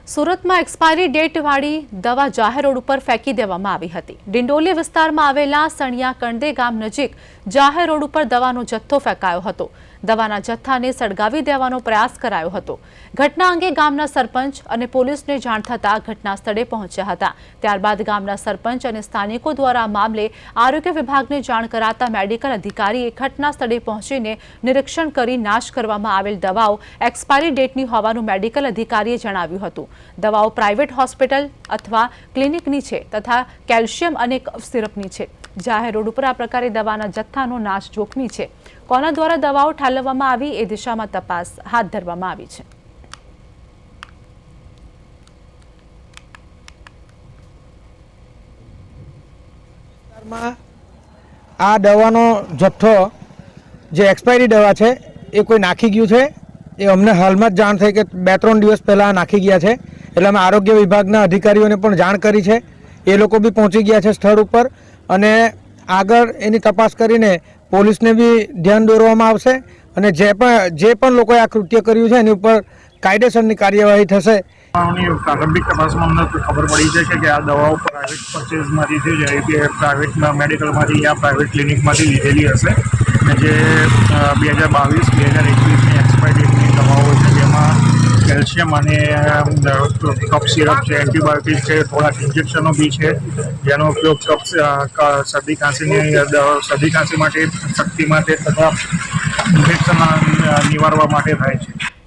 સુરતમાં એક્સપાયરી ડેટવાળી દવા જાહેર રોડ ઉપર ફેંકી દેવામાં આવી હતી। ડિંડોલી વિસ્તારમાં આવેલા સણિયા કણદે ગામ નજીક જાહેર રોડ ઉપર દવાનો જથ્થો ફેંકાયો હતો। દવાના જથ્થાને સળગાવી દેવાનો પ્રયાસ કરાયો હતો। ઘટના અંગે ગામના સરપંચ અને પોલીસને જાણ થતાં ઘટના સ્થળે પહોંચ્યા હતા। ત્યારબાદ ગામના સરપંચ અને સ્થાનિકો દ્વારા આ મામલે આરોગ્ય વિભાગને જાણ કરાતા મેડિકલ અધિકારીએ ઘટના સ્થળે પહોંચીને નિરીક્ષણ કરી નાશ કરવામાં આવેલ દવાઓ એક્સપાયરી ડેટની હોવાનું મેડિકલ અધિકારીએ જણાવ્યું હતું। દવાઓ પ્રાઇવેટ હોસ્પિટલ અથવા ક્લિનિકની છે તથા કેલ્શિયમ અને કફ સિરપની છે। જાહેર રોડ ઉપર આ પ્રકારે દવાના જથ્થાનો નાશ જોખમી છે। કોના દ્વારા દવાઓ ઠાલવવામાં આવી એ દિશામાં તપાસ હાથ ધરવામાં આવી છે। આ દવાનો જથ્થો જે એક્સપાયરી દવા છે એ કોઈ નાખી ગયું છે। એ અમને હાલમાં જ જાણ થઈ કે 2-3 દિવસ પહેલાં નાખી ગયા છે, એટલે અમે આરોગ્ય વિભાગના અધિકારીઓને પણ જાણ કરી છે। એ લોકો બી પહોંચી ગયા છે સ્થળ ઉપર અને આગળ એની તપાસ કરીને પોલીસને બી ધ્યાન દોરવામાં આવશે અને જે પણ લોકોએ આ કૃત્ય કર્યું છે એની ઉપર કાયદેસરની કાર્યવાહી થશે। પ્રારંભિક તપાસમાં અમને ખબર પડી છે કે આ દવાઓ પ્રાઇવેટ પરચેઝમાંથી છે, જે પ્રાઇવેટ મેડિકલમાંથી યા પ્રાઇવેટ ક્લિનિકમાંથી લીધેલી હશે અને જે 2022-2021ની એક્સપાયરી ડેટની દવાઓ છે, જેમાં કેલ્શિયમ અને કફ સિરપ છે, એન્ટીબાયોટિક છે, થોડાક ઇન્જેક્શનો બી છે, જેનો ઉપયોગ શરદી ખાંસી માટે, શક્તિ માટે તથા ઇન્ફેક્શન નિવારવા માટે થાય છે।